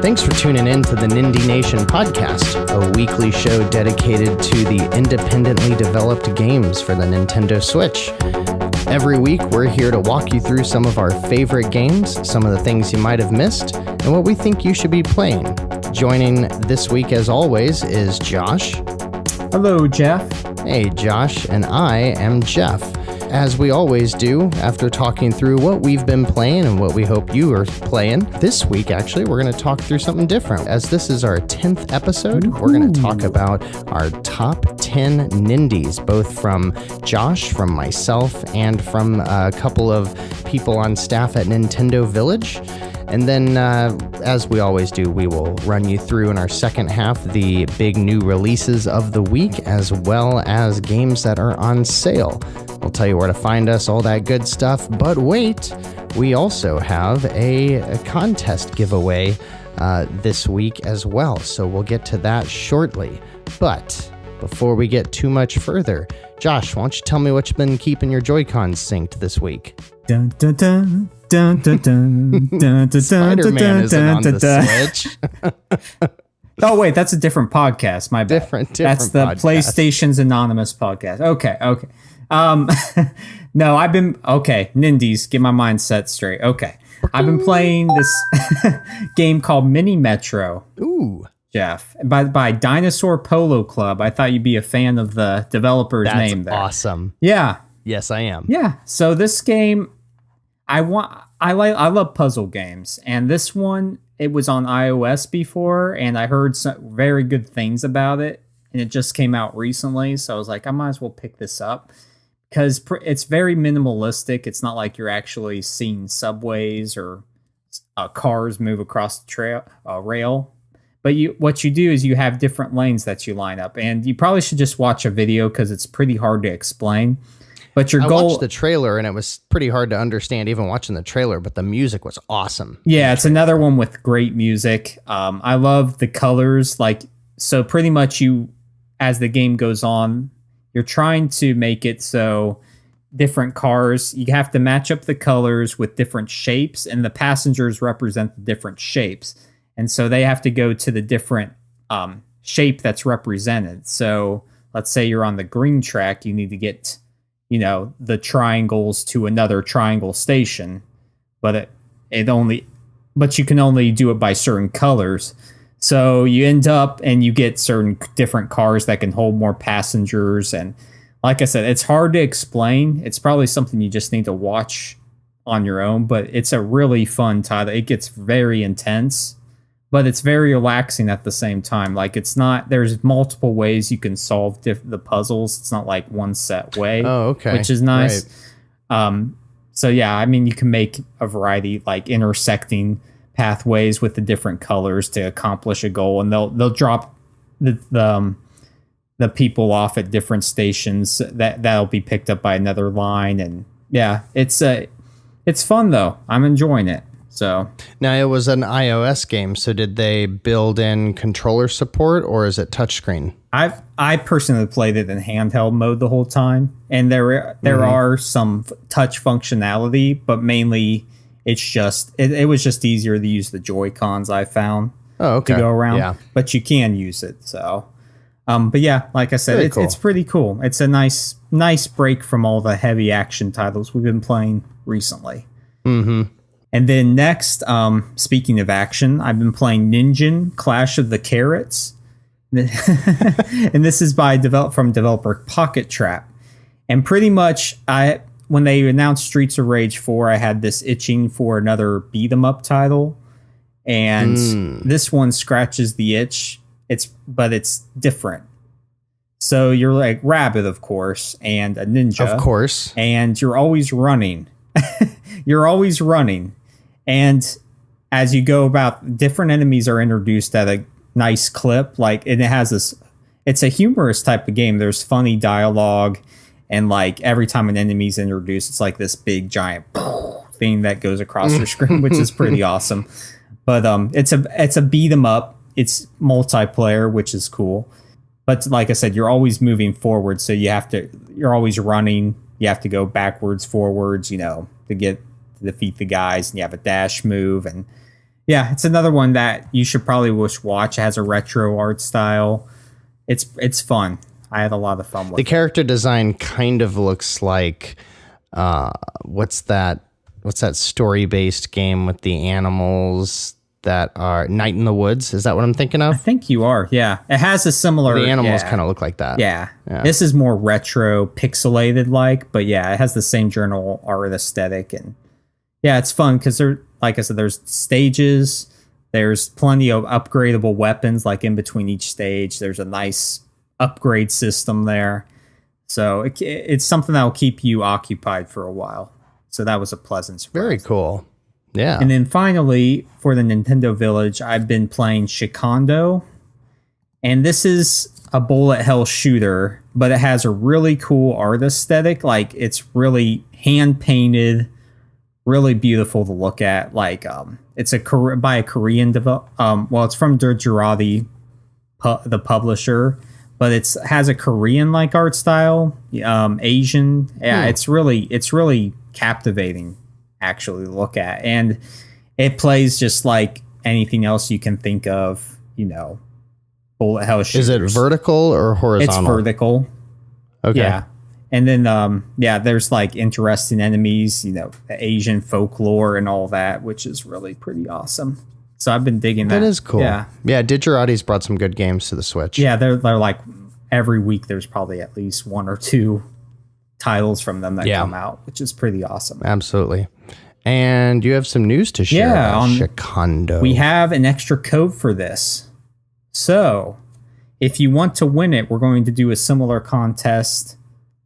Thanks for tuning in to the Nindie Nation podcast, a weekly show dedicated to the independently developed games for the Nintendo Switch. Every week, we're here to walk you through some of our favorite games, some of the things you might have missed, and what we think you should be playing. Joining this week, as always, is Josh. Hello, Jeff. Hey, Josh, and I am Jeff. As we always do, after talking through what we've been playing and what we hope you are playing, this week, actually, we're going to talk through something different. As this is our 10th episode, we're going to talk about our top 10 Nindies, both from Josh, from myself, and from a couple of people on staff at Nintendo Village. And then, as we always do, we will run you through in our second half the big new releases of the week, as well as games that are on sale. We'll tell you where to find us, all that good stuff. But wait, we also have a contest giveaway this week as well. So we'll get to that shortly. But before we get too much further, Josh, why don't you tell me what you've been keeping your Joy-Cons synced this week? Dun, dun, dun. Dun, dun, dun, dun, dun, Spider-Man isn't on the Switch. Oh, wait, that's a different podcast. My bad. Different That's the podcast. PlayStation's Anonymous podcast. Okay. No, Nindies, get my mind set straight. Okay. I've been playing this game called Mini Metro. Ooh. Jeff, by Dinosaur Polo Club. I thought you'd be a fan of the developer's name there. Awesome. Yeah. Yes, I am. Yeah. So this game, I love puzzle games, and this one, it was on iOS before, and I heard some very good things about it, and it just came out recently, so I was like, I might as well pick this up because it's very minimalistic. It's not like you're actually seeing subways or cars move across the rail. But what you do is you have different lanes that you line up, and you probably should just watch a video because it's pretty hard to explain. But I watched the trailer, and it was pretty hard to understand even watching the trailer, but the music was awesome. Yeah, it's another one with great music. I love the colors. So pretty much as the game goes on, you're trying to make it so different cars, you have to match up the colors with different shapes, and the passengers represent the different shapes. And so they have to go to the different shape that's represented. So let's say you're on the green track, you need to get the triangles to another triangle station, but but you can only do it by certain colors. So you end up and you get certain different cars that can hold more passengers. And like I said, it's hard to explain. It's probably something you just need to watch on your own, but it's a really fun title. It gets very intense, but it's very relaxing at the same time. There's multiple ways you can solve the puzzles. It's not like one set way. Oh, okay. Which is nice. Right. So yeah, I mean, you can make a variety, like intersecting pathways with the different colors to accomplish a goal, and they'll drop the people off at different stations that'll be picked up by another line. And yeah, it's fun though. I'm enjoying it. So now it was an iOS game. So did they build in controller support, or is it touchscreen? I personally played it in handheld mode the whole time, and there are some touch functionality, but mainly it's just it was just easier to use the Joy-Cons, I found. To go around. Yeah. But you can use it. So, but yeah, like I said, it's pretty cool. It's a nice break from all the heavy action titles we've been playing recently. Mm-hmm. And then next, speaking of action, I've been playing Ninja Clash of the Carrots. And this is from developer Pocket Trap. And pretty much, when they announced Streets of Rage 4, I had this itching for another beat-em-up title. And this one scratches the itch. But it's different. So you're like Rabbit, of course, and a ninja. Of course. And you're always running. You're always running. And as you go about, different enemies are introduced at a nice clip. And it has this, it's a humorous type of game. There's funny dialogue, and every time an enemy's introduced, it's like this big giant thing that goes across your screen, which is pretty awesome. But it's a beat 'em up. It's multiplayer, which is cool. But like I said, you're always moving forward, so you're always running. You have to go backwards, forwards, to defeat the guys, and you have a dash move, and Yeah, it's another one that you should probably watch. It has a retro art style. It's fun. I had a lot of fun with The it. character design kind of looks like what's that story-based game with the animals that are Night in the Woods? Is that what I'm thinking I of? think you are. Yeah, it has a similar. The animals yeah. kind of look like that. Yeah. This is more retro, pixelated like, but yeah, it has the same journal art aesthetic, and yeah, it's fun because like I said, there's stages. There's plenty of upgradable weapons like in between each stage. There's a nice upgrade system there. So it's something that will keep you occupied for a while. So that was a pleasant surprise. Very cool. Yeah. And then finally, for the Nintendo Village, I've been playing Shikondo. And this is a bullet hell shooter, but it has a really cool art aesthetic. Like, it's really hand painted, really beautiful to look at. Like, it's by a Korean it's from Durjurati, the publisher, but it has a Korean like art style, Asian. Yeah, it's really captivating actually to look at, and it plays just like anything else you can think of. Bullet hell shooters. Is it vertical or horizontal? It's vertical. Okay. Yeah. And then, there's like interesting enemies, the Asian folklore and all that, which is really pretty awesome. So I've been digging that. That is cool. Yeah. Yeah. Digirati's brought some good games to the Switch. Yeah. They're like every week there's probably at least one or two titles from them that come out, which is pretty awesome. Absolutely. And you have some news to share about Shikondo. We have an extra code for this. So if you want to win it, we're going to do a similar contest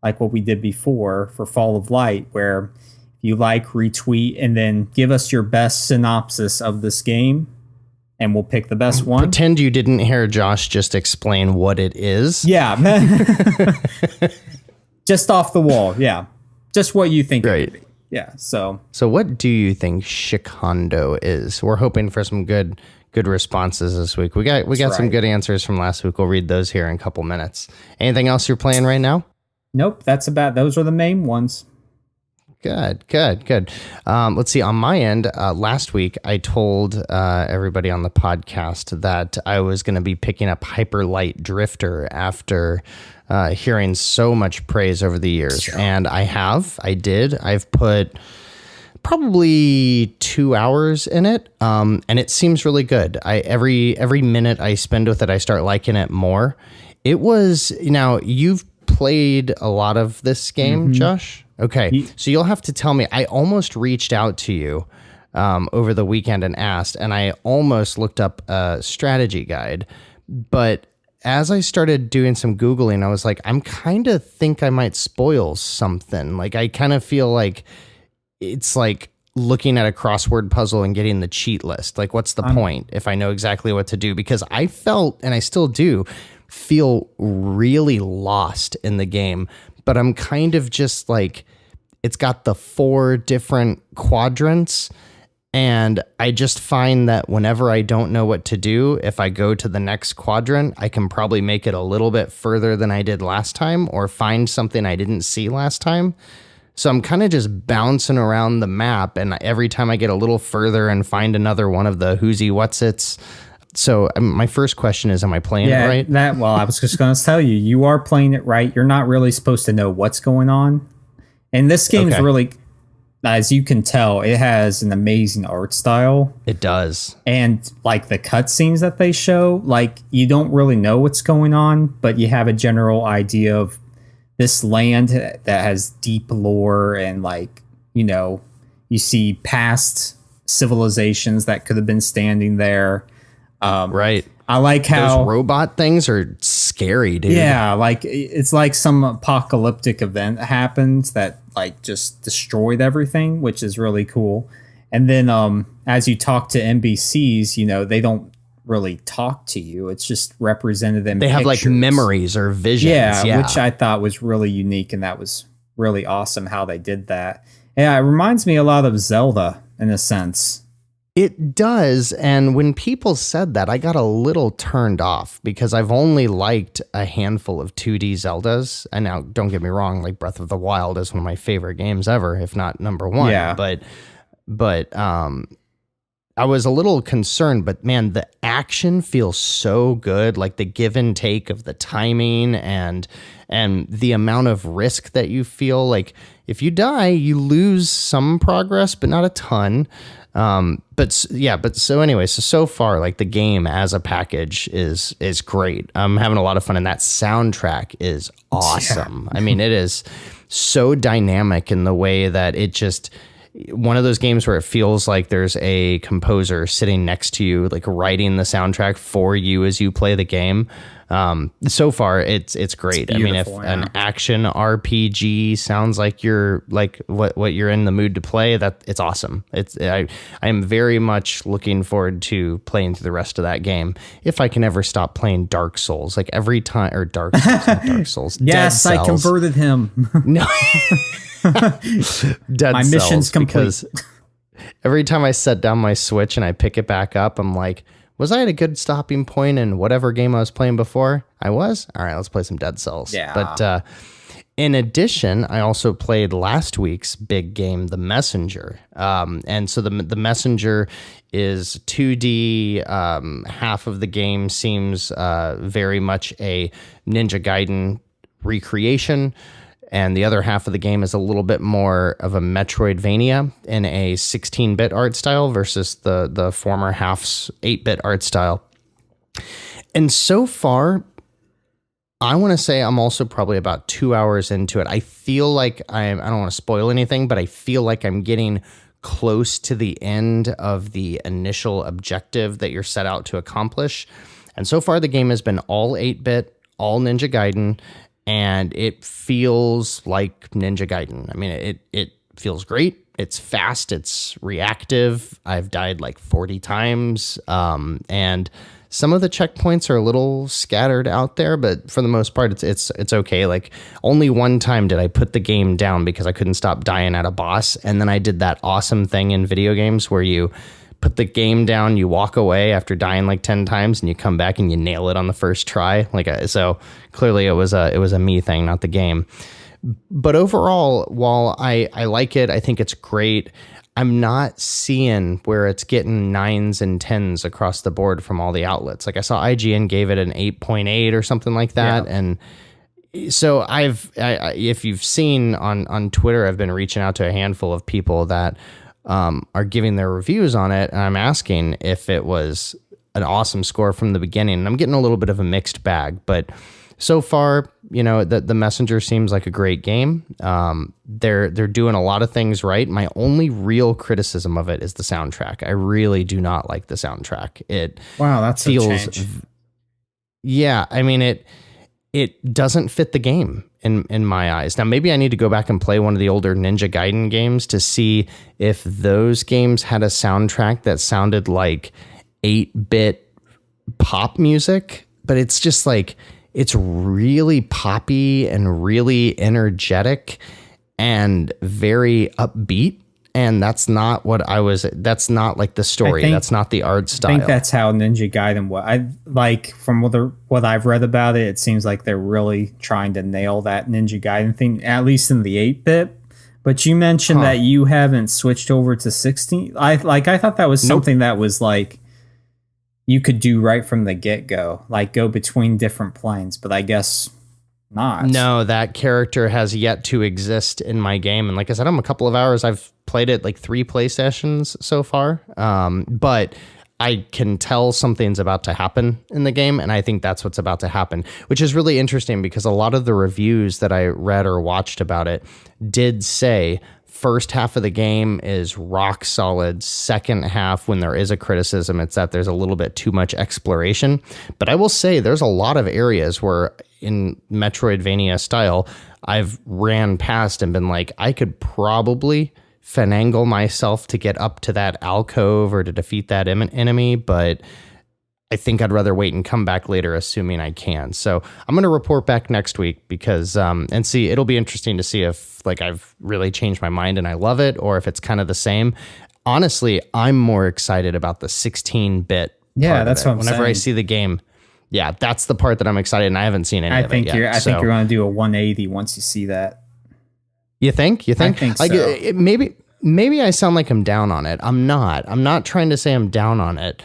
like what we did before for Fall of Light, where you retweet, and then give us your best synopsis of this game, and we'll pick the best one. Pretend you didn't hear Josh just explain what it is. Yeah. Just off the wall. Yeah. Just what you think it would be. Yeah. So what do you think Shikondo is? We're hoping for some good responses this week. We got some good answers from last week. We'll read those here in a couple minutes. Anything else you're playing right now? Nope, those are the main ones. Good. Let's see. On my end, last week I told everybody on the podcast that I was going to be picking up Hyper Light Drifter after hearing so much praise over the years, and I've put probably 2 hours in it, and it seems really good. Every minute I spend with it, I start liking it more. It was now you've played a lot of this game, Josh? Okay, so you'll have to tell me. I almost reached out to you over the weekend and asked, and I almost looked up a strategy guide. But as I started doing some Googling, I was like, I'm kind of think I might spoil something. Like, I kind of feel like it's like looking at a crossword puzzle and getting the cheat list. Like, what's the point if I know exactly what to do? Because I felt, and I still do, feel really lost in the game, but I'm kind of just like, it's got the 4 different quadrants, and I just find that whenever I don't know what to do, if I go to the next quadrant, I can probably make it a little bit further than I did last time, or find something I didn't see last time. So I'm kind of just bouncing around the map, and every time I get a little further and find another one of the who's-y what's-its. So my first question is, am I playing it right? I was just going to tell you, you are playing it right. You're not really supposed to know what's going on. And this game is really, as you can tell, it has an amazing art style. It does. And like the cutscenes that they show, like you don't really know what's going on, but you have a general idea of this land that has deep lore, and like, you see past civilizations that could have been standing there. Right. I like how those robot things are scary, dude. Yeah, like it's like some apocalyptic event happens that like just destroyed everything, which is really cool. And then as you talk to NPCs, they don't really talk to you. It's just represented in They have like memories or visions. Yeah, which I thought was really unique, and that was really awesome how they did that. Yeah, it reminds me a lot of Zelda in a sense. It does, and when people said that, I got a little turned off because I've only liked a handful of 2D Zeldas. And now, don't get me wrong, like Breath of the Wild is one of my favorite games ever, if not number one. Yeah. But I was a little concerned, but man, the action feels so good. Like the give and take of the timing and the amount of risk that you feel. Like if you die, you lose some progress, but not a ton. So far, like the game as a package is great. I'm having a lot of fun, and that soundtrack is awesome. Yeah. I mean, it is so dynamic in the way that it just, one of those games where it feels like there's a composer sitting next to you, like writing the soundtrack for you as you play the game. So far it's great. I mean, if an action RPG sounds like you're like what you're in the mood to play, that it's awesome. I am very much looking forward to playing through the rest of that game. If I can ever stop playing Dark Souls, like every time, or Dark Souls. Yes, I converted him. No. Dead my Cells, mission's complete. Because every time I set down my Switch and I pick it back up, I'm like, was I at a good stopping point in whatever game I was playing before? I was? All right, let's play some Dead Cells. Yeah. But in addition, I also played last week's big game, The Messenger. And so the Messenger is 2D. Half of the game seems very much a Ninja Gaiden recreation, and the other half of the game is a little bit more of a Metroidvania in a 16-bit art style versus the former half's 8-bit art style. And so far, I want to say I'm also probably about 2 hours into it. I feel like I don't want to spoil anything, but I feel like I'm getting close to the end of the initial objective that you're set out to accomplish. And so far, the game has been all 8-bit, all Ninja Gaiden, and it feels like Ninja Gaiden. I mean, it feels great. It's fast. It's reactive. I've died like 40 times. And some of the checkpoints are a little scattered out there, but for the most part, it's okay. Like only one time did I put the game down because I couldn't stop dying at a boss. And then I did that awesome thing in video games where you put the game down, you walk away after dying like 10 times, and you come back and you nail it on the first try. So clearly it was a me thing, not the game. But overall, while I like it, I think it's great, I'm not seeing where it's getting 9s and 10s across the board from all the outlets. Like I saw IGN gave it an 8.8 or something like that. Yeah. And so if you've seen on Twitter, I've been reaching out to a handful of people that are giving their reviews on it, and I'm asking if it was an awesome score from the beginning. And I'm getting a little bit of a mixed bag, but so far, the Messenger seems like a great game. They're doing a lot of things right. My only real criticism of it is the soundtrack. I really do not like the soundtrack. That's feels, a change. Yeah, I mean it doesn't fit the game in my eyes. Now, maybe I need to go back and play one of the older Ninja Gaiden games to see if those games had a soundtrack that sounded like 8-bit pop music, but it's just like, it's really poppy and really energetic and very upbeat. And that's not that's not like the story. That's not the art style. I think that's how Ninja Gaiden was. I like from what I've read about it, it seems like they're really trying to nail that Ninja Gaiden thing, at least in the 8-bit. But you mentioned that you haven't switched over to 16. I thought that was something that was like you could do right from the get-go, like go between different planes, but I guess not. No, that character has yet to exist in my game. And like I said, I'm a couple of hours. I've played it like 3 play sessions so far. But I can tell something's about to happen in the game, and I think that's what's about to happen, which is really interesting because a lot of the reviews that I read or watched about it did say first half of the game is rock solid. Second half, when there is a criticism, it's that there's a little bit too much exploration. But I will say there's a lot of areas where in Metroidvania style, I've ran past and been like, I could probably finagle myself to get up to that alcove or to defeat that enemy, but I think I'd rather wait and come back later, assuming I can. So I'm going to report back next week because, and see, it'll be interesting to see if like I've really changed my mind and I love it, or if it's kind of the same. Honestly, I'm more excited about the 16-bit. Yeah, that's what I'm saying. Whenever I see the game, yeah, that's the part that I'm excited, and I haven't seen any of it yet. I think you're going to do a 180 once you see that. You think? I think like, so. Maybe maybe I sound like I'm down on it. I'm not. I'm not trying to say I'm down on it,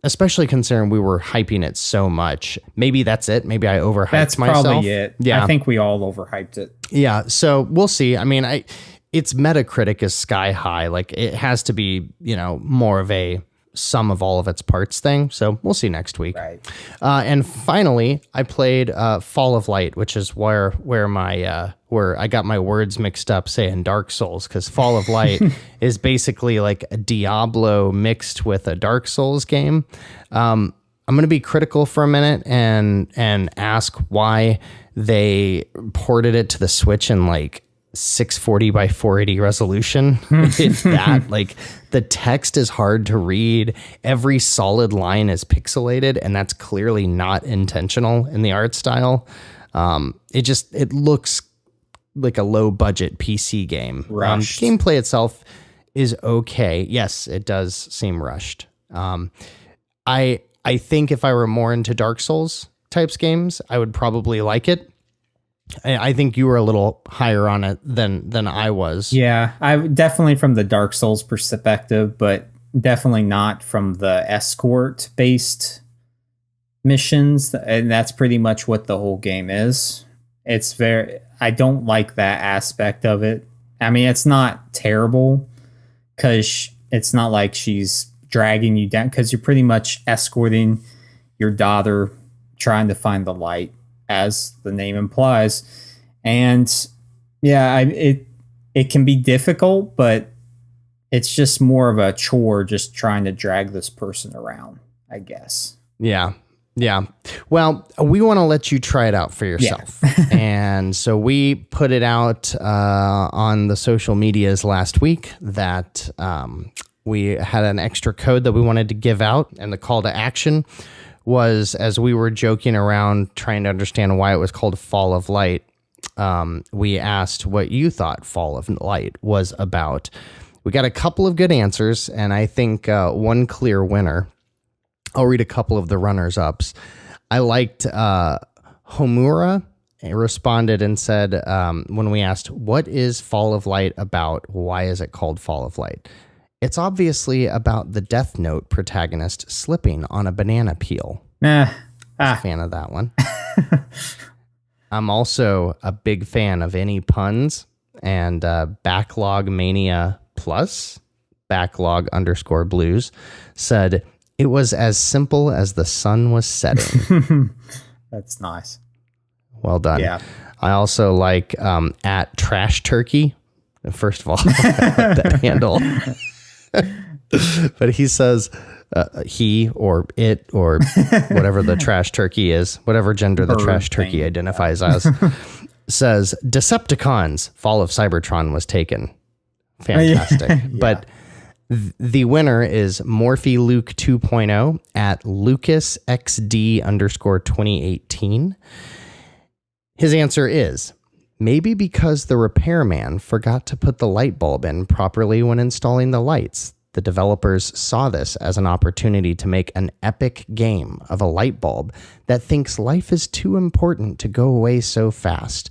especially considering we were hyping it so much. Maybe that's it. Maybe I overhyped myself. That's probably it. Yeah. I think we all overhyped it. Yeah. So we'll see. I mean, its Metacritic is sky high. Like it has to be, more of a sum of all of its parts thing. So we'll see next week. Right. And finally, I played Fall of Light, which is where I got my words mixed up saying Dark Souls, because Fall of Light is basically like a Diablo mixed with a Dark Souls game. I'm going to be critical for a minute and ask why they ported it to the Switch in like 640 by 480 resolution. If that, like, the text is hard to read. Every solid line is pixelated, and that's clearly not intentional in the art style. It looks like a low budget PC game. Rushed. Gameplay itself is okay. Yes, it does seem rushed. I think if I were more into Dark Souls types games, I would probably like it. I think you were a little higher on it than I was. Yeah, I definitely from the Dark Souls perspective, but definitely not from the escort based missions. And that's pretty much what the whole game is. I don't like that aspect of it. I mean, it's not terrible because it's not like she's dragging you down, because you're pretty much escorting your daughter trying to find the light, as the name implies. And yeah, it can be difficult, but it's just more of a chore just trying to drag this person around, I guess. Yeah. Yeah. Well, we want to let you try it out for yourself. Yeah. And so we put it out on the social medias last week that we had an extra code that we wanted to give out, and the call to action was, as we were joking around trying to understand why it was called Fall of Light, we asked what you thought Fall of Light was about. We got a couple of good answers, and I think one clear winner. I'll read a couple of the runners-ups. I liked Homura responded and said, when we asked, what is Fall of Light about? Why is it called Fall of Light? It's obviously about the Death Note protagonist slipping on a banana peel. A fan of that one. I'm also a big fan of any puns, and Backlog Mania Plus, backlog_blues, said it was as simple as the sun was setting. That's nice. Well done. Yeah. I also like at Trash Turkey. First of all, that handle. But he says he or it or whatever the trash turkey is, whatever gender the trash turkey identifies as, says Decepticons, Fall of Cybertron was taken. Fantastic. Yeah. But the winner is Morphe Luke 2.0 at LucasXD_2018. His answer is, maybe because the repairman forgot to put the light bulb in properly when installing the lights. The developers saw this as an opportunity to make an epic game of a light bulb that thinks life is too important to go away so fast.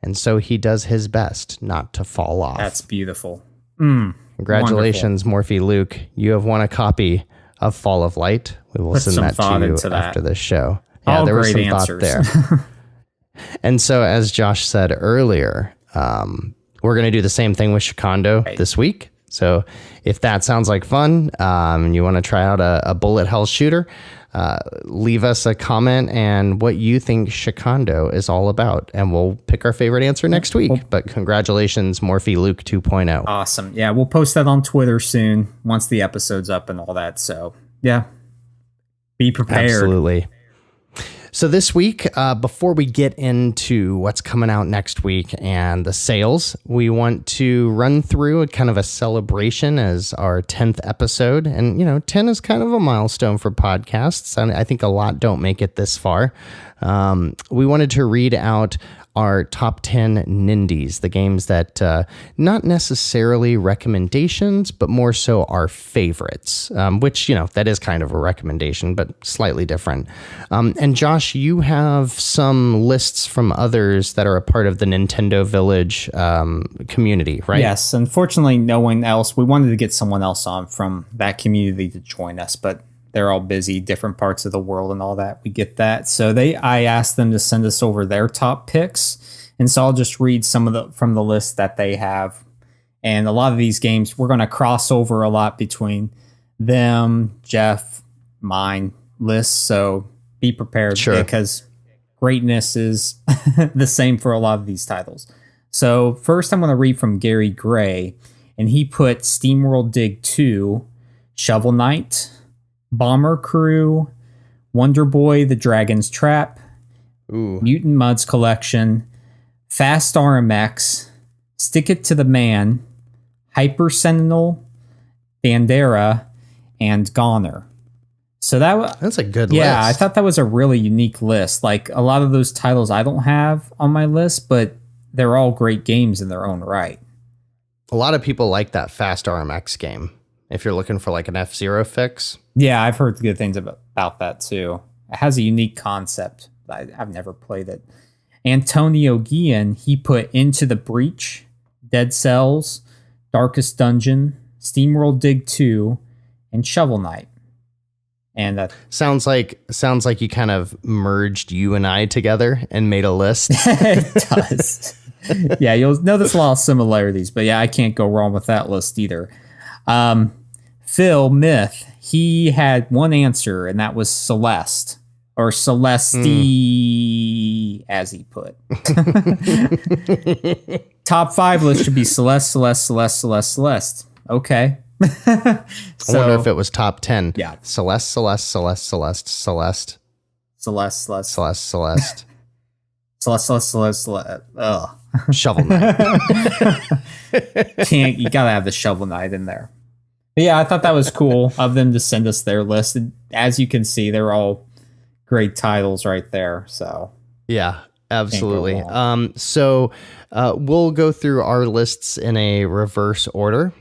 And so he does his best not to fall off. That's beautiful. Congratulations, Morphe Luke. You have won a copy of Fall of Light. We will send that to you after this show. Yeah, all there was great some answers. thought there. And so, as Josh said earlier, we're going to do the same thing with Shikondo this week. So if that sounds like fun, and you want to try out a bullet hell shooter, leave us a comment and what you think Shikondo is all about, and we'll pick our favorite answer next week. But congratulations, Morphe Luke 2.0. Awesome. Yeah, we'll post that on Twitter soon once the episode's up and all that. So yeah, be prepared. Absolutely. So this week, before we get into what's coming out next week and the sales, we want to run through a kind of a celebration as our 10th episode. And, 10 is kind of a milestone for podcasts. And I think a lot don't make it this far. We wanted to read out our top 10 Nindies, the games that not necessarily recommendations, but more so our favorites, which, that is kind of a recommendation, but slightly different. And Josh, you have some lists from others that are a part of the Nintendo Village community, right? Yes. Unfortunately, no one else. We wanted to get someone else on from that community to join us, but they're all busy, different parts of the world and all that. We get that. So I asked them to send us over their top picks. And so I'll just read some from the list that they have. And a lot of these games, we're going to cross over a lot between them, Jeff, mine lists. So be prepared because greatness is the same for a lot of these titles. So first I'm going to read from Gary Gray, and he put SteamWorld Dig 2, Shovel Knight, Bomber Crew, Wonder Boy: The Dragon's Trap, Mutant Mudds Collection, Fast RMX, Stick It to the Man, Hyper Sentinel, Bandera, and Goner. So that's a good list. Yeah, I thought that was a really unique list. Like a lot of those titles I don't have on my list, but they're all great games in their own right. A lot of people like that Fast RMX game. If you're looking for like an F-Zero fix. Yeah, I've heard good things about that too. It has a unique concept. I've never played it. Antonio Guillen, he put Into the Breach, Dead Cells, Darkest Dungeon, SteamWorld Dig 2, and Shovel Knight. And that sounds like you kind of merged you and I together and made a list. It does. Yeah, you'll notice a lot of similarities, but yeah, I can't go wrong with that list either. Phil Myth, he had one answer, and that was Celeste, or Celeste, as he put. Top 5 list should be Celeste. Okay. I wonder if it was top 10. Yeah. Celeste. Ugh. Shovel Knight. You gotta have the Shovel Knight in there. But yeah, I thought that was cool of them to send us their list. And as you can see, they're all great titles right there. So yeah, absolutely. So we'll go through our lists in a reverse order.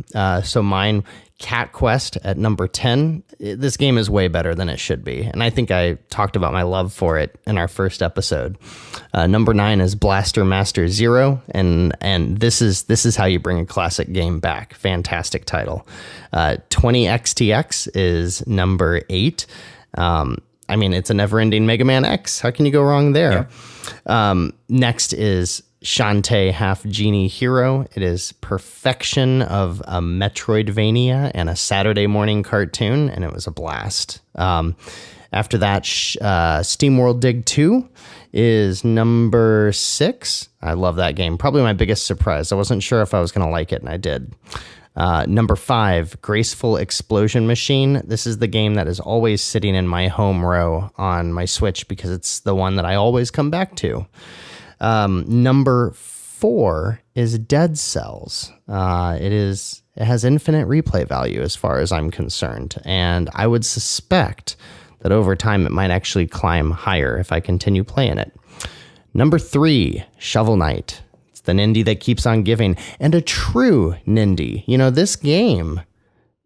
So mine, Cat Quest at number 10. This game is way better than it should be, and I think I talked about my love for it in our first episode. Number 9 is Blaster Master Zero, and this is how you bring a classic game back. Fantastic title. 20XTX is number 8. I mean, it's a never-ending Mega Man X. How can you go wrong there? Yeah. Next is Shantae Half Genie Hero. It is perfection of a Metroidvania and a Saturday morning cartoon, and it was a blast. After that, SteamWorld Dig 2 is number 6. I love that game. Probably my biggest surprise. I wasn't sure if I was going to like it, and I did. Number 5, Graceful Explosion Machine. This is the game that is always sitting in my home row on my Switch because it's the one that I always come back to. Number 4 is Dead Cells. It has infinite replay value as far as I'm concerned, and I would suspect that over time it might actually climb higher if I continue playing it. Number 3, Shovel Knight. It's the Nindie that keeps on giving, and a true Nindie. You know, this game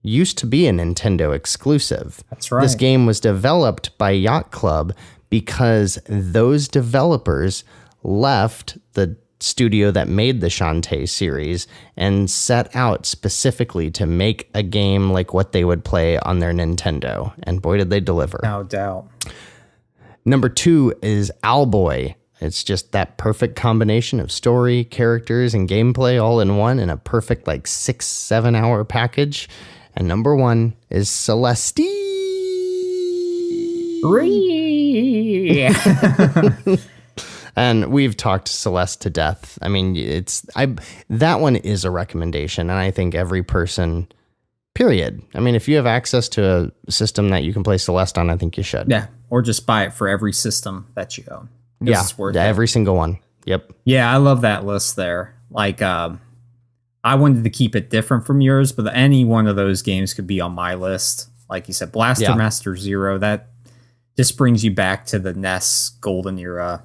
used to be a Nintendo exclusive. That's right. This game was developed by Yacht Club because those developers left the studio that made the Shantae series and set out specifically to make a game like what they would play on their Nintendo. And boy, did they deliver. No doubt. Number 2 is Owlboy. It's just that perfect combination of story, characters, and gameplay all in one in a perfect 6-7 hour package. And number 1 is Celeste. And we've talked Celeste to death. I mean, that one is a recommendation, and I think every person, period. I mean, if you have access to a system that you can play Celeste on, I think you should. Yeah, or just buy it for every system that you own. Yeah, it's worth every single one. Yep. Yeah, I love that list there. I wanted to keep it different from yours, but any one of those games could be on my list. Like you said, Blaster Master Zero, that just brings you back to the NES golden era.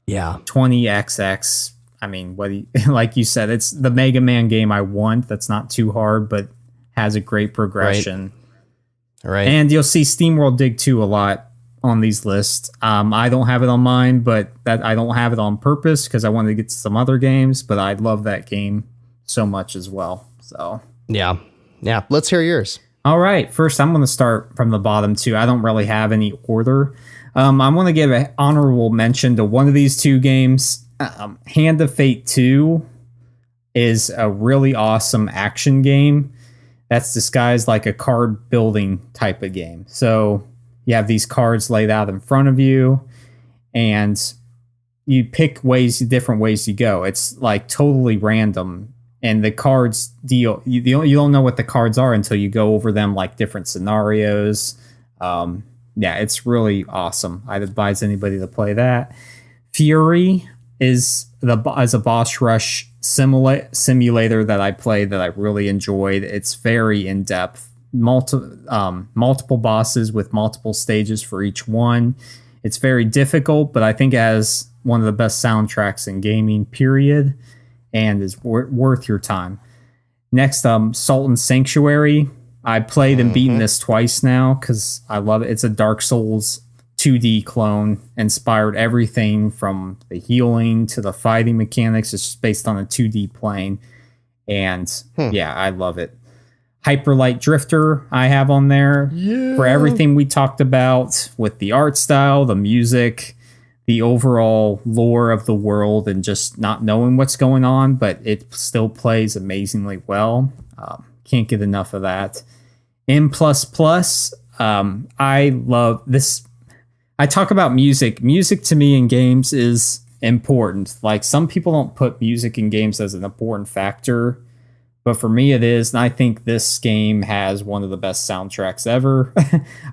Yeah. 20XX. I mean, like you said, it's the Mega Man game I want. That's not too hard, but has a great progression. Right. And you'll see SteamWorld Dig 2 a lot on these lists. I don't have it on mine, but that I don't have it on purpose because I wanted to get to some other games, but I love that game so much as well. So yeah. Let's hear yours. All right. First, I'm going to start from the bottom too. I don't really have any order. I want to give an honorable mention to one of these two games. Hand of Fate 2 is a really awesome action game that's disguised like a card building type of game. So you have these cards laid out in front of you, and you pick different ways to go. It's like totally random, and the cards deal. You don't know what the cards are until you go over them, like different scenarios. Yeah, it's really awesome. I'd advise anybody to play that. Fury is a boss rush simulator that I played that I really enjoyed. It's very in depth. Multiple bosses with multiple stages for each one. It's very difficult, but I think it has one of the best soundtracks in gaming, period, and is worth your time. Next, Sultan Sanctuary. I played and beaten this twice now because I love it. It's a Dark Souls 2D clone, inspired everything from the healing to the fighting mechanics. It's just based on a 2D plane, and yeah, I love it. Hyper Light Drifter I have on there for everything we talked about with the art style, the music, the overall lore of the world, and just not knowing what's going on, but it still plays amazingly well. Can't get enough of that. M++, I love this. I talk about music. Music to me in games is important. Like, some people don't put music in games as an important factor, but for me it is. And I think this game has one of the best soundtracks ever.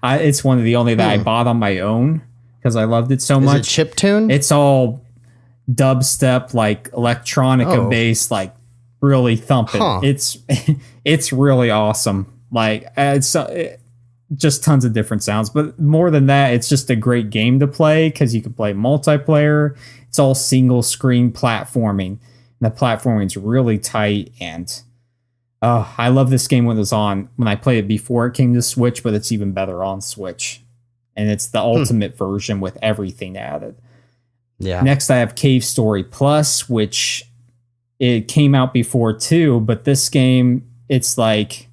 It's one of the only that I bought on my own because I loved it so much. Is it chiptune? It's all dubstep, like electronica based, like really thumping. It's really awesome. Like, it's just tons of different sounds, but more than that, it's just a great game to play because you can play multiplayer. It's all single screen platforming, and the platforming is really tight. And I love this game when it was on. When I played it before it came to Switch, but it's even better on Switch, and it's the ultimate version with everything added. Yeah. Next, I have Cave Story Plus, which it came out before too, but this game, it's like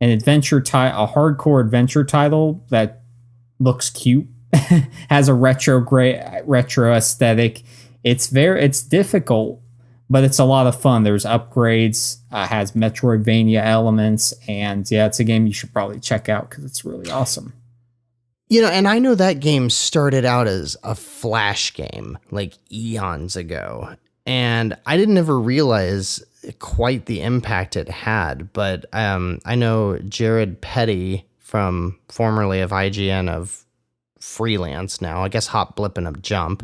an adventure a hardcore adventure title that looks cute, has a retro aesthetic. It's difficult, but it's a lot of fun. There's upgrades, has Metroidvania elements, and yeah, it's a game you should probably check out because it's really awesome. You know, and I know that game started out as a Flash game like eons ago, and I didn't ever realize quite the impact it had. But I know Jared Petty, from formerly of IGN of Freelance, now I guess Hop Blip and a Jump,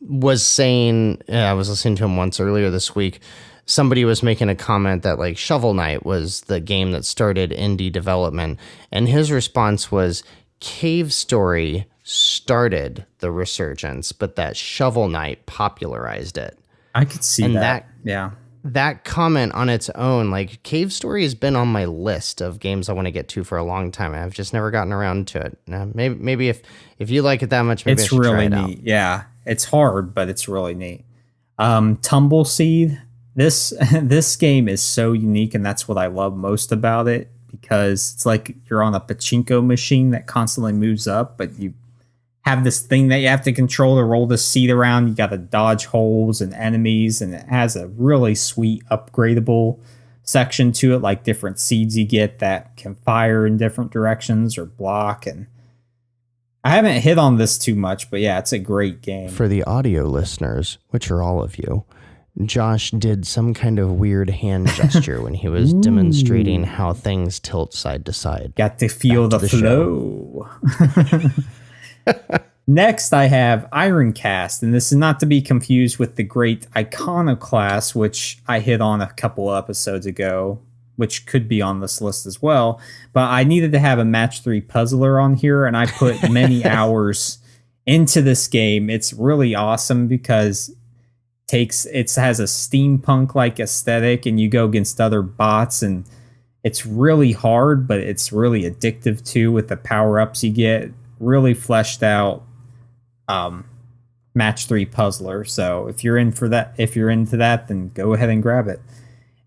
was saying, I was listening to him once earlier this week, somebody was making a comment that like Shovel Knight was the game that started indie development, and his response was Cave Story started the resurgence, but that Shovel Knight popularized it. I could see that. Yeah. That comment on its own, like, Cave Story has been on my list of games I want to get to for a long time. I've just never gotten around to it. Maybe if you like it that much, maybe it's I should really try it neat. out. Yeah, it's hard, but it's really neat. Tumbleseed. This game is so unique, and that's what I love most about it, because it's like you're on a pachinko machine that constantly moves up, but you have this thing that you have to control to roll the seat around. You got to dodge holes and enemies, and it has a really sweet upgradable section to it, like different seeds you get that can fire in different directions or block. And I haven't hit on this too much, but yeah, it's a great game. For the audio listeners, which are all of you, Josh did some kind of weird hand gesture when he was demonstrating how things tilt side to side. Got to feel the flow. Next, I have Ironcast, and this is not to be confused with the great Iconoclast, which I hit on a couple episodes ago, which could be on this list as well. But I needed to have a match 3 puzzler on here, and I put many hours into this game. It's really awesome because it has a steampunk like aesthetic, and you go against other bots, and it's really hard, but it's really addictive too with the power-ups you get. Really fleshed out match 3 puzzler. So if you're into that, then go ahead and grab it.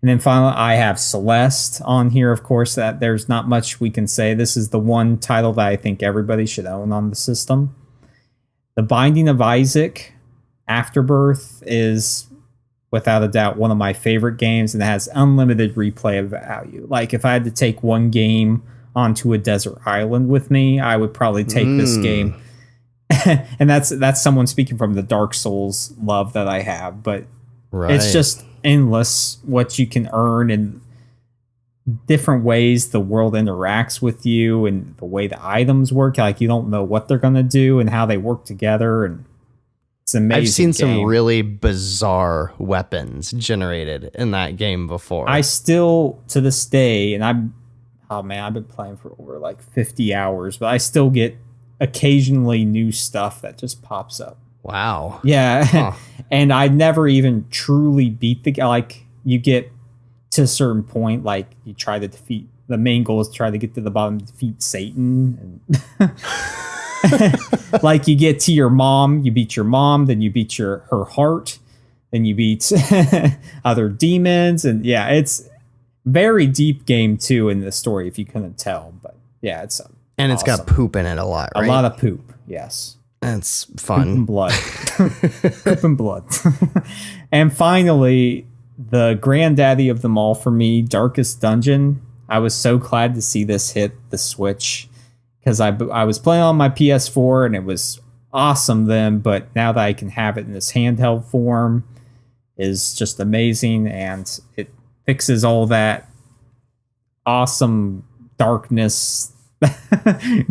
And then finally, I have Celeste on here. Of course, that there's not much we can say. This is the one title that I think everybody should own on the system. The Binding of Isaac Afterbirth is without a doubt one of my favorite games, and it has unlimited replay value. Like if I had to take one game onto a desert island with me, I would probably take this game. And that's someone speaking from the Dark Souls love that I have, but it's just endless what you can earn and different ways the world interacts with you and the way the items work. Like you don't know what they're going to do and how they work together, and it's amazing. I've seen some really bizarre weapons generated in that game before. I still, to this day, and I've been playing for over like 50 hours, but I still get occasionally new stuff that just pops up. Wow. Yeah. Huh. And I never even truly beat the guy. Like you get to a certain point, like you try to defeat, the main goal is to try to get to the bottom, defeat Satan. And like you get to your mom, you beat your mom, then you beat her heart, then you beat other demons. And yeah, it's very deep game too in the story, if you couldn't tell. But yeah, it's and it's got poop in it a lot, right? A lot of poop, yes. That's fun. Poop and blood. Poop and blood. And finally, the granddaddy of them all for me, Darkest Dungeon. I was so glad to see this hit the Switch because I was playing on my PS4 and it was awesome then, but now that I can have it in this handheld form is just amazing, and it fixes all that awesome darkness,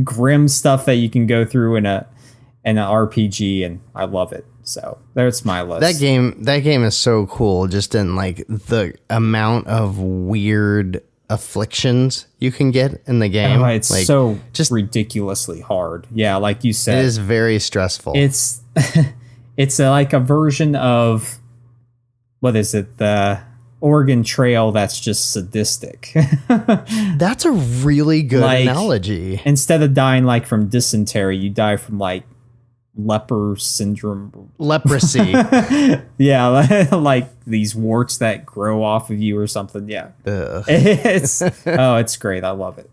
grim stuff that you can go through in an RPG, and I love it. So there's my list. That game is so cool, just in like the amount of weird afflictions you can get in the game. Oh, it's like, so just ridiculously hard. Yeah, like you said, it is very stressful. It's like a version of, what is it, the Oregon Trail that's just sadistic. That's a really good analogy. Instead of dying like from dysentery, you die from like leprosy. Yeah, like these warts that grow off of you or something. Yeah. It's great. I love it.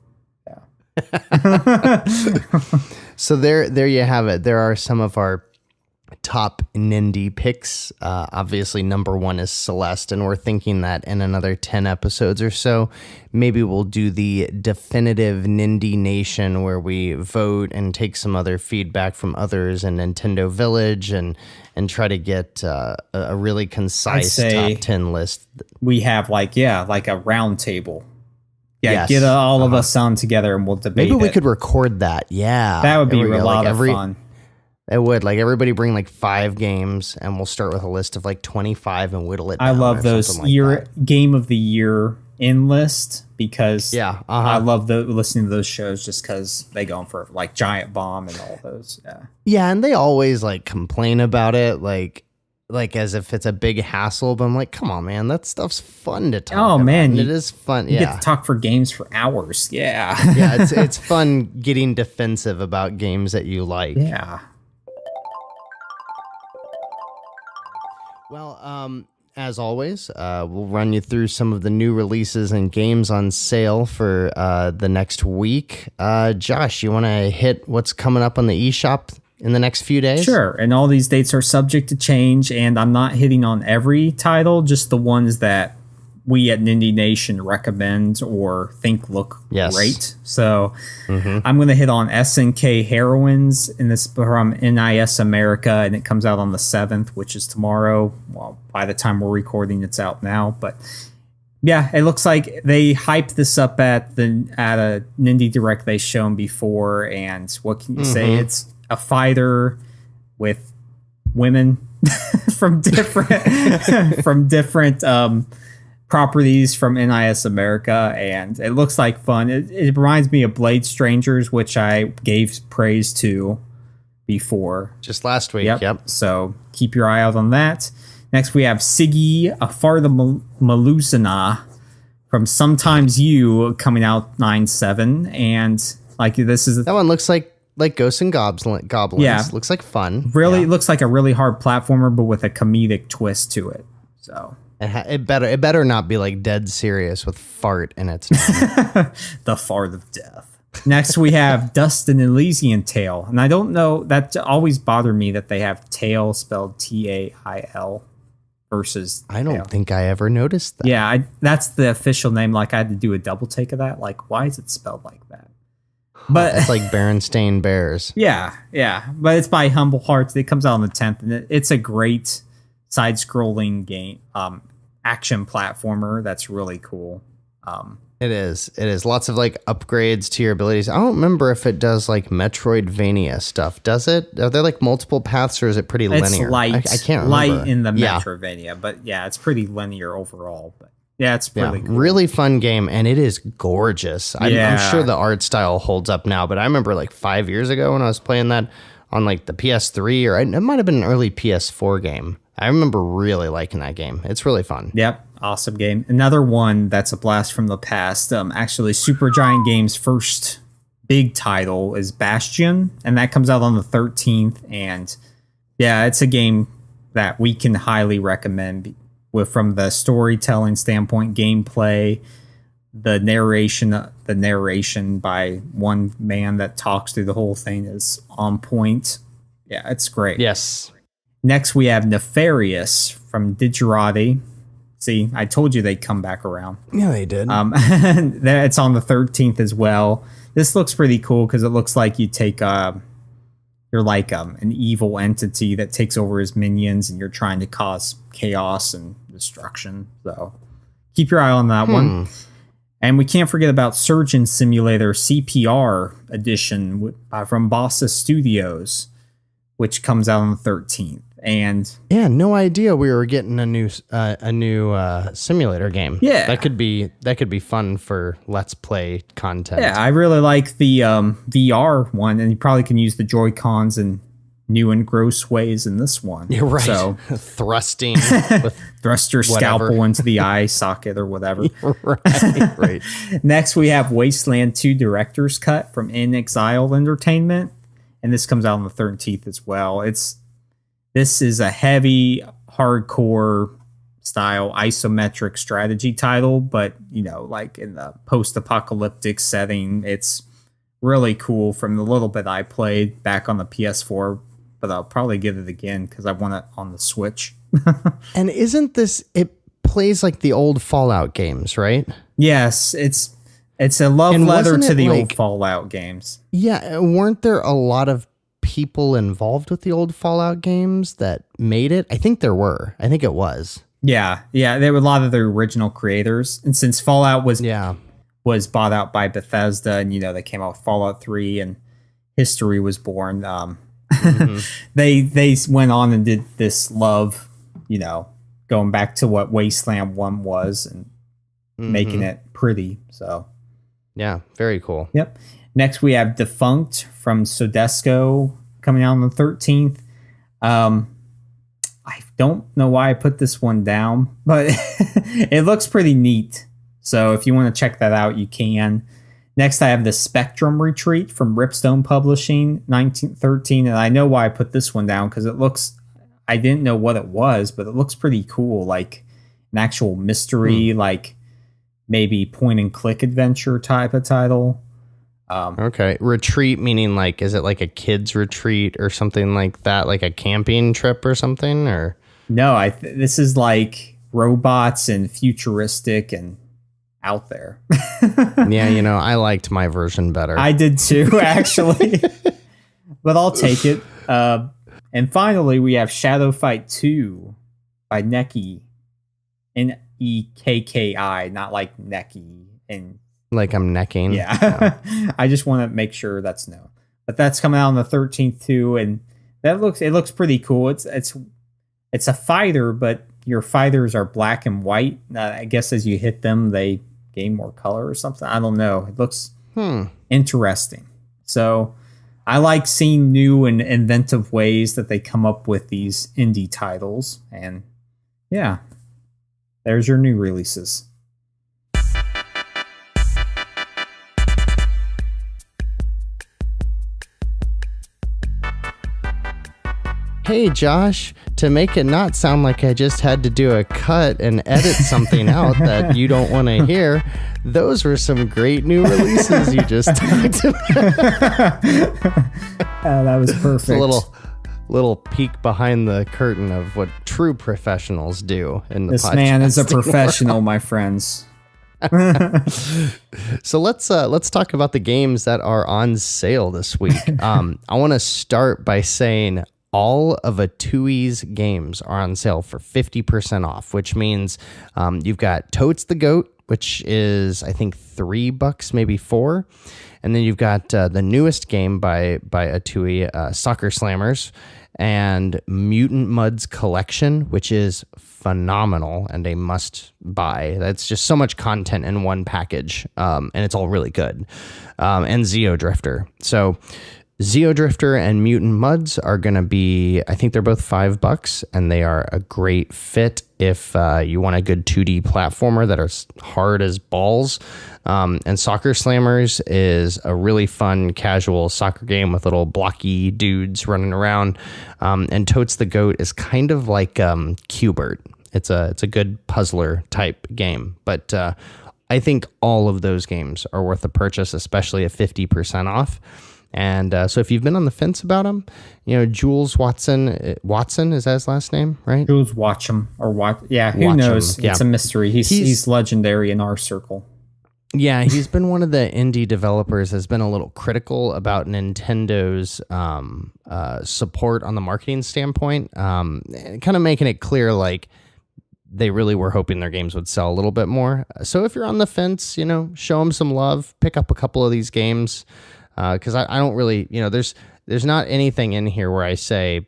Yeah. So there you have it. There are some of our top Nindie picks. Obviously number 1 is Celeste, and we're thinking that in another 10 episodes or so, maybe we'll do the definitive Nindie Nation, where we vote and take some other feedback from others in Nintendo Village and try to get a really concise top 10 list. We have like a round table. Yeah, yes. Get all of us on together and we'll debate. Maybe we could record that. Yeah. That would be a lot of fun. It would. Like, everybody bring like 5 games, and we'll start with a list of like 25 and whittle it down. I love those game of the year in list, because I love listening to those shows just because they go on for like Giant Bomb and all those. Yeah, and they always like complain about it, like as if it's a big hassle. But I'm like, come on, man, that stuff's fun to talk about. Oh man, it is fun. You get to talk for games for hours. Yeah, yeah, it's fun getting defensive about games that you like. Yeah. Well, as always, we'll run you through some of the new releases and games on sale for the next week. Josh, you want to hit what's coming up on the eShop in the next few days? Sure, and all these dates are subject to change, and I'm not hitting on every title, just the ones that we at Nindie Nation recommend or think look great. So I'm going to hit on SNK Heroines in this from NIS America, and it comes out on the 7th, which is tomorrow. Well, by the time we're recording, it's out now. But yeah, it looks like they hyped this up at a Nindie Direct they've shown before. And what can you say? It's a fighter with women from different properties from NIS America, and it looks like fun. It reminds me of Blade Strangers, which I gave praise to before. Just last week. Yep. So keep your eye out on that. Next, we have Siggy Afar the Malusana from Sometimes You coming out 9/7. And like this is that one looks like Ghosts and Goblins. Yeah. Looks like fun. Really, it looks like a really hard platformer, but with a comedic twist to it. So it better not be like dead serious with fart in its name. The fart of death. Next, we have Dust and Elysian Tale. And I don't know, that always bothered me that they have tail spelled Tail versus I don't tail. think I ever noticed that. Yeah, that's the official name. Like, I had to do a double take of that. Like, why is it spelled like that? But it's like Berenstain Bears. Yeah. But it's by Humble Hearts. It comes out on the 10th. And it's a great side-scrolling game, action platformer that's really cool. It is. Lots of like upgrades to your abilities. I don't remember if it does like Metroidvania stuff. Does it? Are there like multiple paths or is it pretty linear? It's light. I can't remember. Light in the Metroidvania, but yeah, it's pretty linear overall. But yeah, it's really cool. Really fun game, and it is gorgeous. I'm sure the art style holds up now, but I remember like 5 years ago when I was playing that on like the PS3 or it might have been an early PS4 game. I remember really liking that game. It's really fun. Yep. Awesome game. Another one that's a blast from the past. Actually, Supergiant Games' first big title is Bastion, and that comes out on the 13th. And yeah, it's a game that we can highly recommend from the storytelling standpoint, gameplay, the narration by one man that talks through the whole thing is on point. Yeah, it's great. Yes. Next, we have Nefarious from Digerati. See, I told you they'd come back around. Yeah, they did. It's on the 13th as well. This looks pretty cool because it looks like you take you're like an evil entity that takes over his minions, and you're trying to cause chaos and destruction. So keep your eye on that one. And we can't forget about Surgeon Simulator CPR edition from Bossa Studios, which comes out on the 13th. And yeah, no idea we were getting a new simulator game. Yeah, that could be fun for Let's Play content. Yeah, I really like the VR one, and you probably can use the Joy-Cons in new and gross ways in this one. You're right. So thrusting, with thrust your scalpel into the eye socket or whatever. Right. Next, we have Wasteland 2 Director's Cut from In Exile Entertainment, and this comes out on the 13th as well. This is a heavy, hardcore style isometric strategy title, but, like in the post-apocalyptic setting, it's really cool from the little bit I played back on the PS4, but I'll probably get it again because I want it on the Switch. And isn't this, it plays like the old Fallout games, right? Yes, it's a love letter to the old Fallout games. Yeah, weren't there a lot of people involved with the old Fallout games that made it? I think there were. I think it was. Yeah, there were a lot of the original creators, and since Fallout was bought out by Bethesda, and they came out with Fallout 3, and history was born. They went on and did this love, going back to what Wasteland 1 was and making it pretty. So yeah, very cool. Yep. Next, we have Defunct from Sodesco coming out on the 13th. I don't know why I put this one down, but it looks pretty neat. So if you want to check that out, you can. Next, I have the Spectrum Retreat from Ripstone Publishing, 1913. And I know why I put this one down because I didn't know what it was, but it looks pretty cool. Like an actual mystery, like maybe point and click adventure type of title. Okay. Retreat meaning like, is it like a kid's retreat or something like that? Like a camping trip or something? Or no, this is like robots and futuristic and out there. Yeah, I liked my version better. I did too, actually. But I'll take it. And finally, we have Shadow Fight 2 by Neki. Nekki, not like Neki. And like I'm necking. Yeah. No. I just want to make sure that's no. But that's coming out on the 13th too, and it looks pretty cool. It's a fighter, but your fighters are black and white. I guess as you hit them, they gain more color or something. I don't know. It looks interesting. So I like seeing new and inventive ways that they come up with these indie titles. And yeah, there's your new releases. Hey, Josh, to make it not sound like I just had to do a cut and edit something out that you don't want to hear, those were some great new releases you just talked about. That was perfect. It's a little peek behind the curtain of what true professionals do in the This man is a professional, my friends. So let's talk about the games that are on sale this week. I want to start by saying all of Atui's games are on sale for 50% off, which means you've got Totes the Goat, which is I think $3, maybe $4, and then you've got the newest game by Atui, Soccer Slammers, and Mutant Mud's Collection, which is phenomenal and a must buy. That's just so much content in one package, and it's all really good. And Zeo Drifter. So Zeo Drifter and Mutant Muds are going to be, I think they're both $5, and they are a great fit if you want a good 2D platformer that are hard as balls. And Soccer Slammers is a really fun, casual soccer game with little blocky dudes running around. And Totes the Goat is kind of like Q*bert. It's a good puzzler type game, but I think all of those games are worth the purchase, especially at 50% off. And so if you've been on the fence about him, Jules Watson, is that his last name, right? Jules Watcham who Watcham, knows? yeah. It's a mystery. He's legendary in our circle. Yeah, he's been one of the indie developers has been a little critical about Nintendo's support on the marketing standpoint, kind of making it clear like they really were hoping their games would sell a little bit more. So if you're on the fence, show them some love, pick up a couple of these games. Because I don't really, there's not anything in here where I say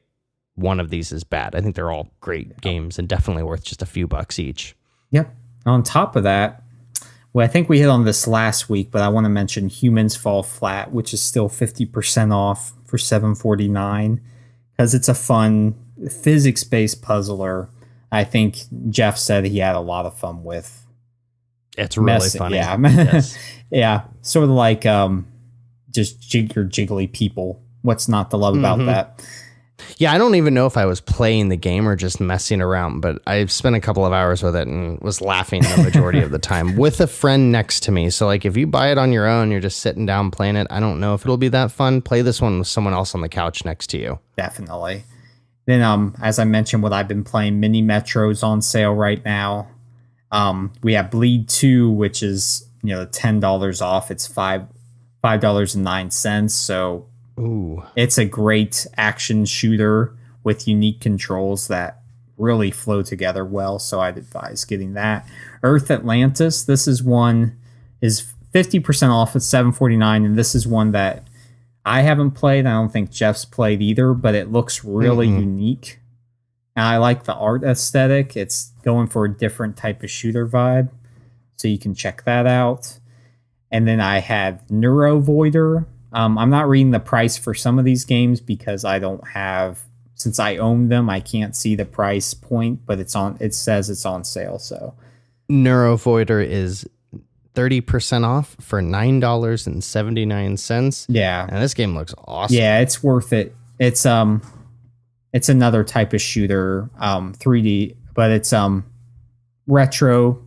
one of these is bad. I think they're all great games and definitely worth just a few bucks each. Yep. On top of that, well, I think we hit on this last week, but I want to mention Humans Fall Flat, which is still 50% off for $7.49 because it's a fun physics-based puzzler. I think Jeff said he had a lot of fun with. It's really funny. Yeah. Yes. Yeah. Sort of like just your jiggly people. What's not to love about that? Yeah, I don't even know if I was playing the game or just messing around, but I spent a couple of hours with it and was laughing the majority of the time with a friend next to me. So like if you buy it on your own, you're just sitting down playing it. I don't know if it'll be that fun. Play this one with someone else on the couch next to you. Definitely. Then as I mentioned, what I've been playing, Mini Metro's on sale right now. We have Bleed 2, which is $10 off. It's $5.09. So ooh, it's a great action shooter with unique controls that really flow together well. So I'd advise getting that. Earth Atlantis. This is 50% off at $7.49, and this is one that I haven't played. I don't think Jeff's played either, but it looks really unique. And I like the art aesthetic. It's going for a different type of shooter vibe, so you can check that out. And then I have Neurovoider. I'm not reading the price for some of these games because since I own them, I can't see the price point, but it says it's on sale. So Neurovoider is 30% off for $9.79. Yeah. And this game looks awesome. Yeah, it's worth it. It's another type of shooter, 3D, but it's retro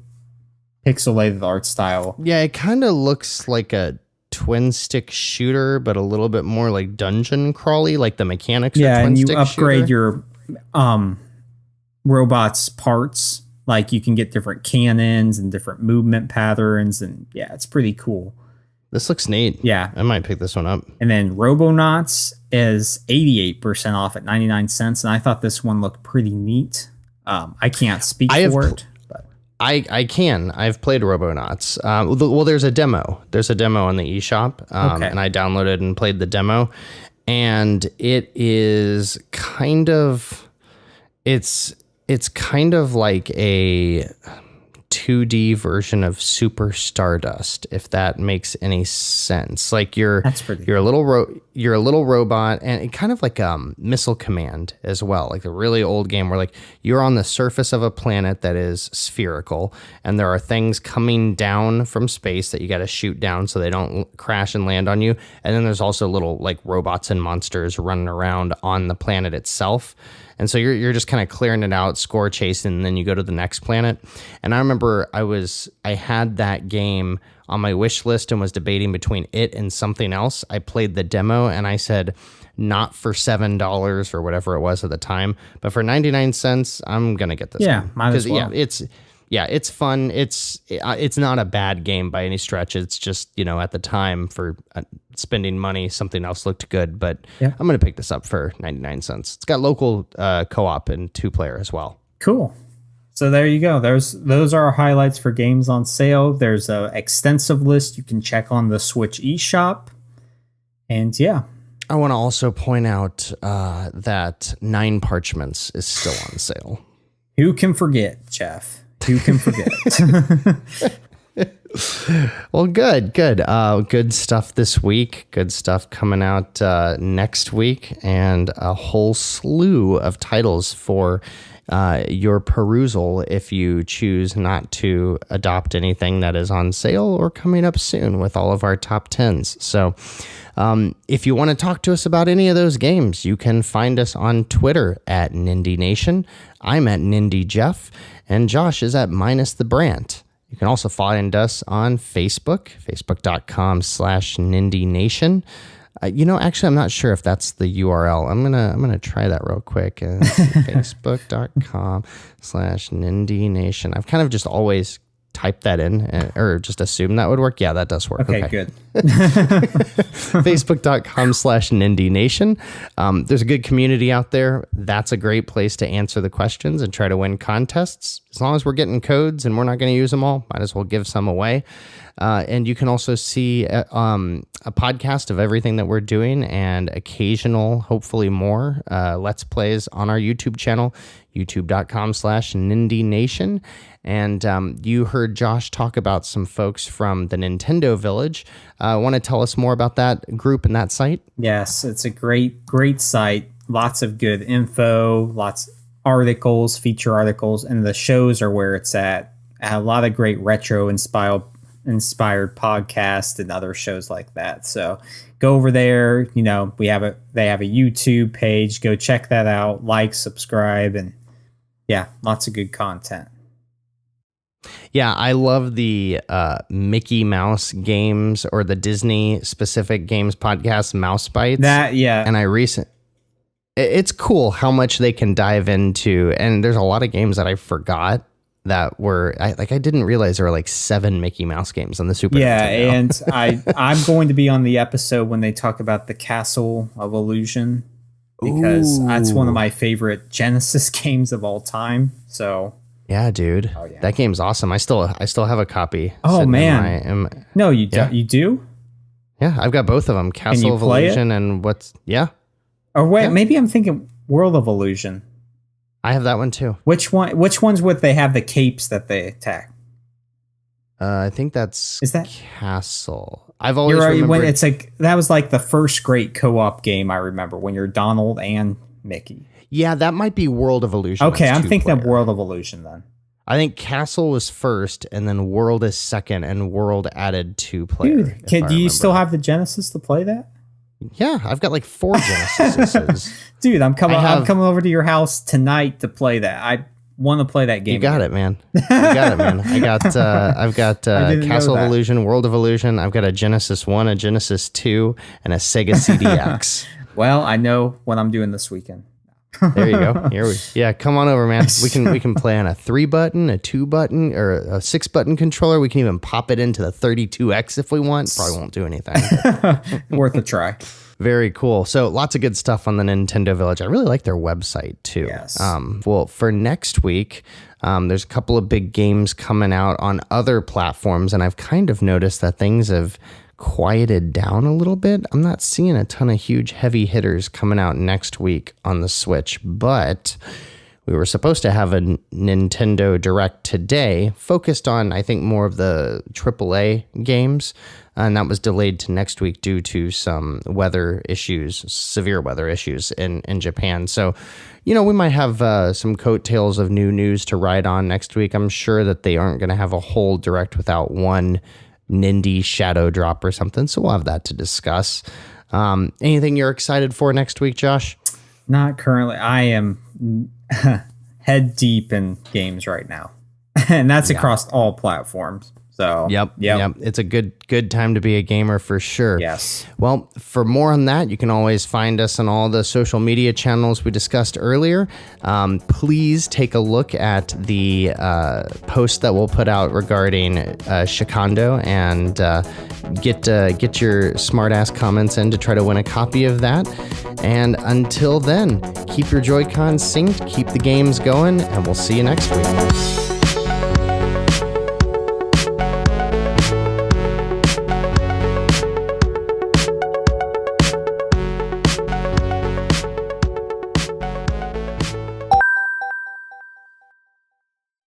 pixelated art style. Yeah, it kind of looks like a twin stick shooter, but a little bit more like dungeon crawly, like the mechanics. Yeah, twin and you stick upgrade shooter. your robots' parts. Like you can get different cannons and different movement patterns, and yeah, it's pretty cool. This looks neat. Yeah, I might pick this one up. And then Robonauts is 88% off at 99 cents, and I thought this one looked pretty neat. I can't speak for it. I can. I've played Robonauts. Well, there's a demo. There's a demo on the eShop, and I downloaded and played the demo. And it is kind of, it's kind of like a 2D version of Super Stardust, if that makes any sense. Like you're a little robot, and it kind of like Missile Command as well, like a really old game where like you're on the surface of a planet that is spherical, and there are things coming down from space that you got to shoot down so they don't crash and land on you. And then there's also little like robots and monsters running around on the planet itself. And so you're just kind of clearing it out, score chasing, and then you go to the next planet. And I remember I had that game on my wish list and was debating between it and something else. I played the demo and I said, not for $7 or whatever it was at the time, but for 99 cents, I'm going to get this. Yeah, might as well. It's fun. It's not a bad game by any stretch. It's just, at the time for spending money, something else looked good, but I'm going to pick this up for 99 cents. It's got local co-op and 2-player as well. Cool. So there you go. Those are our highlights for games on sale. There's an extensive list you can check on the Switch eShop. And yeah. I want to also point out that 9 Parchments is still on sale. Who can forget, Jeff? Who can forget? Well, good. Good stuff this week. Good stuff coming out next week, and a whole slew of titles for your perusal if you choose not to adopt anything that is on sale or coming up soon with all of our top 10s. So if you want to talk to us about any of those games, you can find us on Twitter at Nindie Nation. I'm at Nindie Jeff, and Josh is at Minus the Brant. You can also find us on Facebook, facebook.com/Nindie Nation. Actually, I'm not sure if that's the URL. I'm gonna try that real quick. Facebook.com/Nindie Nation. I've kind of just always typed that in or just assumed that would work. Yeah, that does work. Okay. Good. Facebook.com/Nindie Nation. There's a good community out there. That's a great place to answer the questions and try to win contests. As long as we're getting codes and we're not going to use them all, might as well give some away. And you can also see a podcast of everything that we're doing and occasional, hopefully more, Let's Plays on our YouTube channel, youtube.com/Nindie Nation. And you heard Josh talk about some folks from the Nintendo Village. Want to tell us more about that group and that site? Yes, it's a great site. Lots of good info, lots of articles, feature articles, and the shows are where it's at. A lot of great retro inspired podcasts and other shows like that. So go over there. They have a YouTube page. Go check that out. Like, subscribe, and lots of good content. Yeah, I love the Mickey Mouse games or the Disney specific games podcast, Mouse Bites. And it's cool how much they can dive into, and there's a lot of games that I forgot that I didn't realize there were like 7 Mickey Mouse games on the Super Nintendo. And I'm going to be on the episode when they talk about the Castle of Illusion, because that's one of my favorite Genesis games of all time. So yeah, dude, that game's awesome. I still have a copy. Oh man, no, you do? Yeah, I've got both of them, Castle of Illusion and Or wait, maybe I'm thinking World of Illusion. I have that one too. Which one's would they have the capes that they attack? I think that's Castle. I've always remembered. That was like the first great co-op game I remember, when you're Donald and Mickey. Yeah, that might be World of Illusion. Okay, I'm thinking of World of Illusion then. I think Castle was first, and then World is second, and World added 2-player. Dude, do you still have the Genesis to play that? Yeah, I've got like 4 Genesises. Dude, I'm coming over to your house tonight to play that. I want to play that game. You got it, man. I've got Castle of Illusion, World of Illusion. I've got a Genesis 1, a Genesis 2, and a Sega CDX. Well, I know what I'm doing this weekend. There you go. Come on over, man. We can play on a 3-button, a 2-button, or a 6-button controller. We can even pop it into the 32X if we want. Probably won't do anything. Worth a try. Very cool. So lots of good stuff on the Nintendo Village. I really like their website too. Yes. Well, for next week, there's a couple of big games coming out on other platforms, and I've kind of noticed that things have quieted down a little bit. I'm not seeing a ton of huge heavy hitters coming out next week on the Switch, but We were supposed to have a Nintendo Direct today, focused on, I think, more of the AAA games, and that was delayed to next week due to some weather issues, severe weather issues in Japan. So, we might have some coattails of new news to ride on next week. I'm sure that they aren't going to have a whole Direct without one Nindie shadow drop or something, so we'll have that to discuss. Anything you're excited for next week, Josh? Not currently. I am head deep in games right now, and that's across all platforms. So yep. It's a good time to be a gamer for sure. Yes. Well, for more on that, you can always find us on all the social media channels we discussed earlier. Please take a look at the post that we'll put out regarding Shikando and get your smart ass comments in to try to win a copy of that. And until then, keep your Joy-Cons synced, keep the games going, and we'll see you next week.